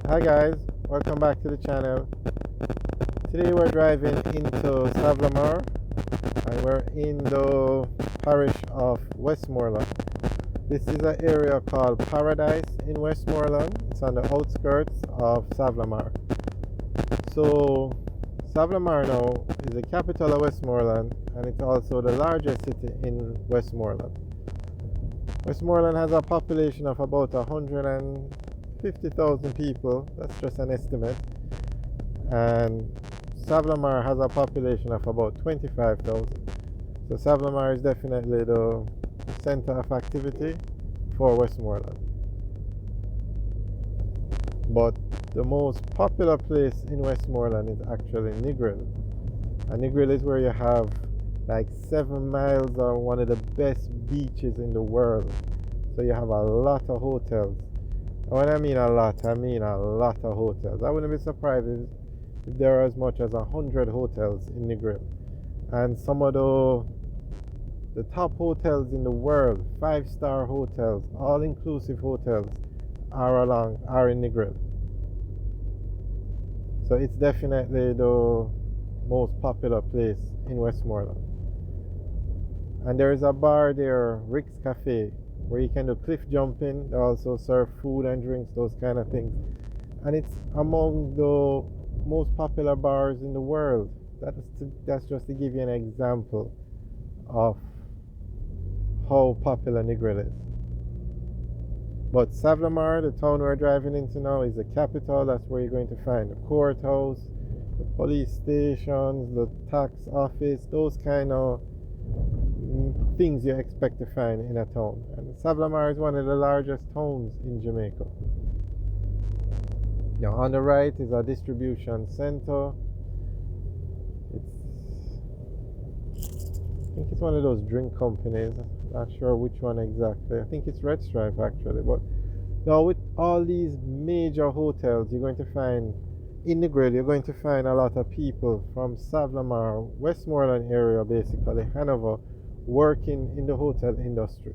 Hi guys, welcome back to the channel. Today we're driving into Savlamar and we're in the parish of Westmoreland. This is an area called Paradise in Westmoreland. It's on the outskirts of Savlamar. So Savlamar now is the capital of Westmoreland and it's also the largest city in Westmoreland. Westmoreland has a population of about 150,000 people. That's just an estimate. And Savlamar has a population of about 25,000. So Savlamar is definitely the center of activity for Westmoreland. But the most popular place in Westmoreland is actually Negril. And Negril is where you have like 7 miles of one of the best beaches in the world. So you have a lot of hotels. And when I mean a lot of hotels. I wouldn't be surprised if there are as much as 100 hotels in Negril. And some of the top hotels in the world, 5-star hotels, all-inclusive hotels, are in Negril. So it's definitely the most popular place in Westmoreland. And there is a bar there, Rick's Cafe, where you can do cliff jumping. They also serve food and drinks, those kind of things. And it's among the most popular bars in the world. That's just to give you an example of how popular Negril is. But Savlamar, the town we're driving into now, is the capital. That's where you're going to find the courthouse, the police stations, the tax office, those kind of things you expect to find in a town. And Savlamar is one of the largest towns in Jamaica. Now on the right is a distribution center. I think it's one of those drink companies. Not sure which one exactly. I think it's Red Stripe actually. But now with all these major hotels, you're going to find in Negril, you're going to find a lot of people from Savlamar, Westmoreland area, basically Hanover, working in the hotel industry.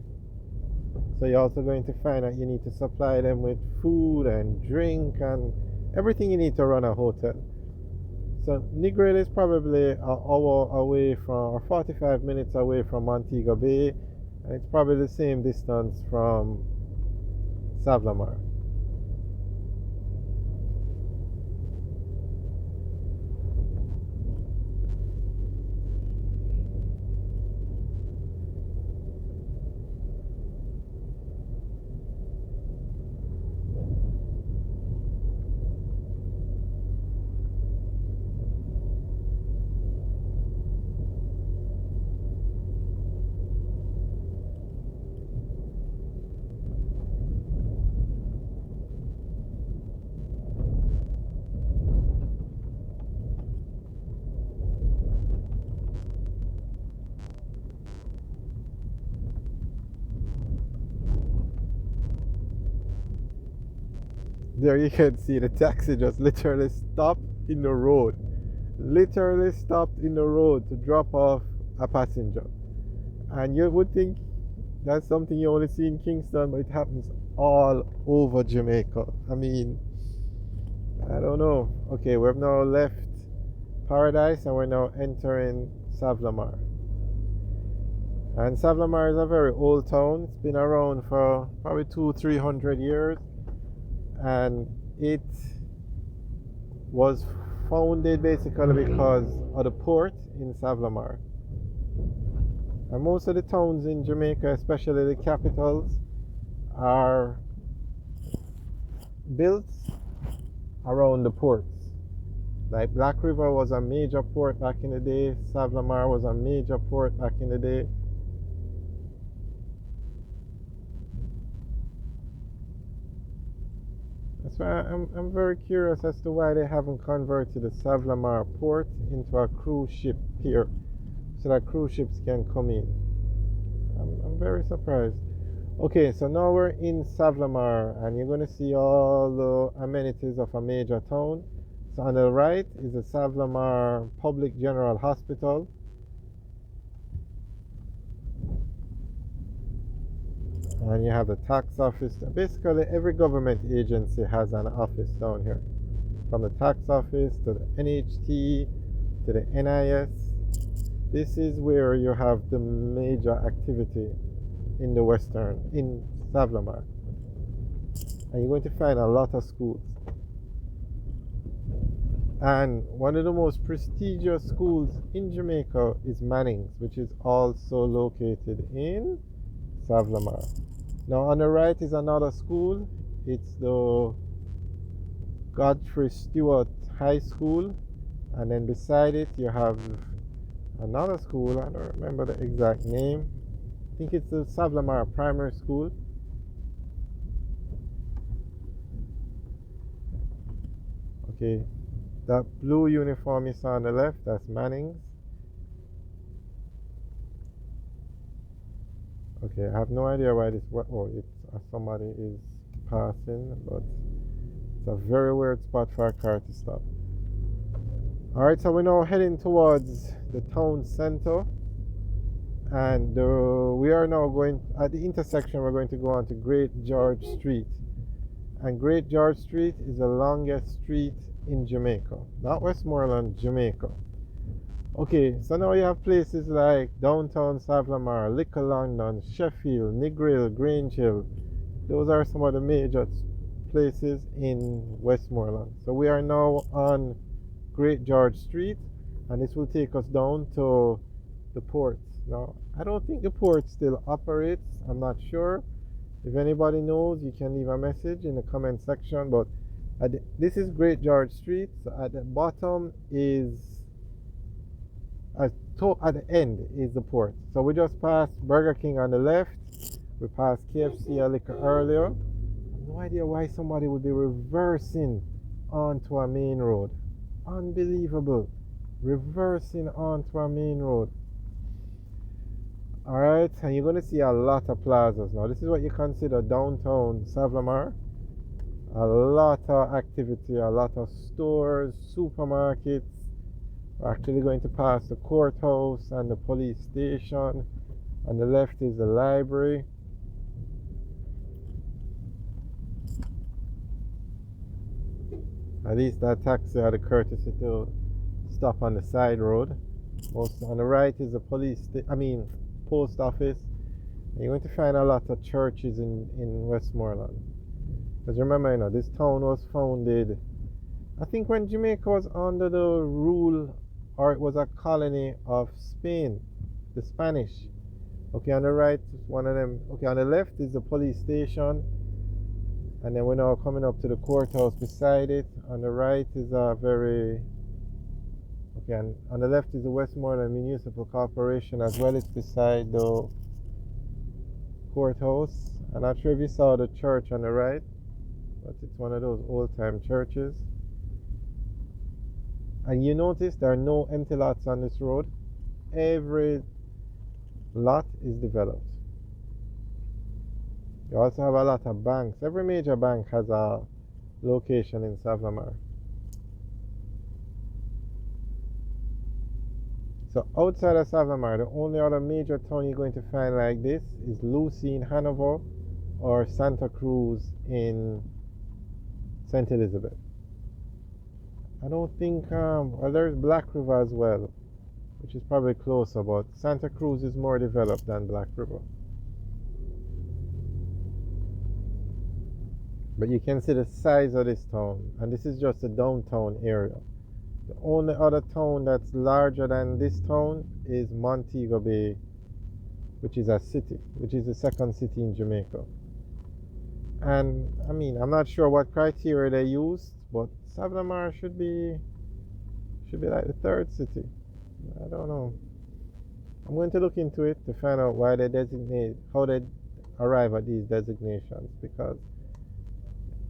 So you're also going to find that you need to supply them with food and drink and everything you need to run a hotel. So Negril is probably an hour away from, or 45 minutes away from Montego Bay, and it's probably the same distance from Savlamar. There you can see the taxi just literally stopped in the road. Literally stopped in the road to drop off a passenger. And you would think that's something you only see in Kingston, but it happens all over Jamaica. I mean, I don't know. Okay, we've now left Paradise and we're now entering Savlamar. And Savlamar is a very old town. It's been around for probably 200-300 years. And it was founded basically because of the port in Savlamar. And most of the towns in Jamaica, especially the capitals, are built around the ports. Like Black River was a major port back in the day. Savlamar was a major port back in the day. That's why I'm very curious as to why they haven't converted the Savlamar port into a cruise ship pier so that cruise ships can come in. I'm very surprised. Okay, so now we're in Savlamar and you're going to see all the amenities of a major town. So on the right is the Savlamar Public General Hospital. And you have the tax office. Basically, every government agency has an office down here. From the tax office to the NHT to the NIS. This is where you have the major activity in the in Savlamar. And you're going to find a lot of schools. And one of the most prestigious schools in Jamaica is Manning's, which is also located in Savlamar. Now on the right is another school. It's the Godfrey Stewart High School. And then beside it you have another school. I don't remember the exact name. I think it's the Savlamar Primary School. Okay, that blue uniform you saw on the left, that's Manning's. Okay, I have no idea why this. Oh, it's somebody is passing, but it's a very weird spot for a car to stop. Alright, so we're now heading towards the town center, and we are now going at the intersection. We're going to go on to Great George Street, and Great George Street is the longest street in Jamaica, not Westmoreland, Jamaica. Okay, so now you have places like downtown Savlamar, Little London, Sheffield, Negril, Grange Hill. Those are some of the major places in Westmoreland. So we are now on Great George Street, and this will take us down to the port. Now, I don't think the port still operates. I'm not sure. If anybody knows, you can leave a message in the comment section. But this is Great George Street. So at the bottom is at the end is the port. So we just passed Burger King on the left. We passed KFC a little earlier. I have no idea why somebody would be reversing onto a main road. Unbelievable. Reversing onto a main road. Alright, and you're going to see a lot of plazas now. This is what you consider downtown Savlamar. A lot of activity, a lot of stores, supermarkets. We're actually going to pass the courthouse and the police station. On the left is the library. At least that taxi had the courtesy to stop on the side road. Most on the right is the post office. And you're going to find a lot of churches in Westmoreland. Because remember, this town was founded, I think, when Jamaica was under the rule, or it was a colony of Spain, the Spanish. Okay, on the right is one of them. Okay, on the left is the police station. And then we're now coming up to the courthouse beside it. On the right is and on the left is the Westmoreland Municipal Corporation as well. It's beside the courthouse. I'm not sure if you saw the church on the right, but it's one of those old-time churches. And you notice there are no empty lots on this road. Every lot is developed. You also have a lot of banks. Every major bank has a location in Savlamar. So outside of Savlamar, the only other major town you're going to find like this is Lucy in Hanover or Santa Cruz in St. Elizabeth. I don't think, well, there's Black River as well, which is probably closer, but Santa Cruz is more developed than Black River. But you can see the size of this town, and this is just the downtown area. The only other town that's larger than this town is Montego Bay, which is a city, which is the second city in Jamaica. And I'm not sure what criteria they used, but Savlamar should be like the third city. I don't know. I'm going to look into it to find out why how they arrive at these designations, because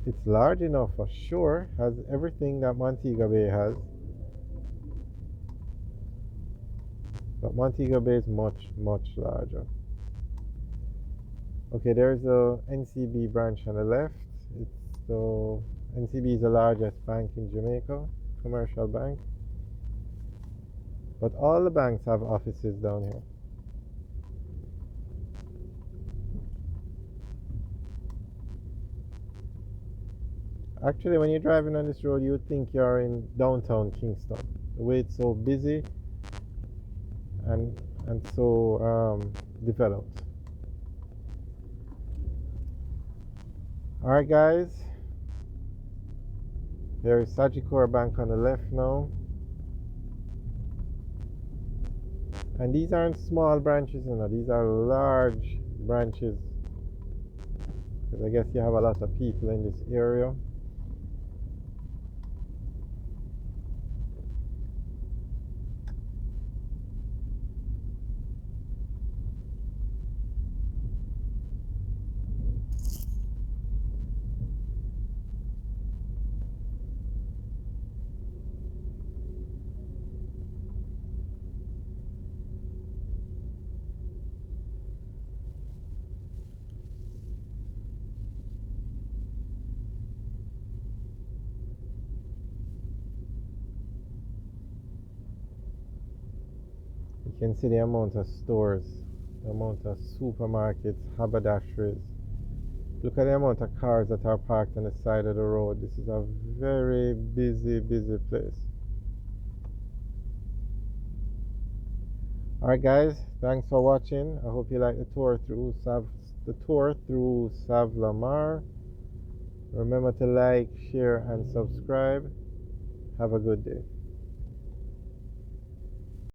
it's large enough for sure, has everything that Montego Bay has. But Montego Bay is much, much larger. Okay, there's the NCB branch on the left. NCB is the largest bank in Jamaica, commercial bank. But all the banks have offices down here. Actually, when you're driving on this road, you would think you're in downtown Kingston. The way it's so busy and so developed. Alright guys, there is Sagicor Bank on the left now. And these aren't small branches, you know, these are large branches. Because I guess you have a lot of people in this area. You can see the amount of stores, the amount of supermarkets, haberdasheries. Look at the amount of cars that are parked on the side of the road. This is a very busy place. Alright guys, thanks for watching. I hope you like the tour through Savlamar. Remember to like, share and subscribe. Have a good day.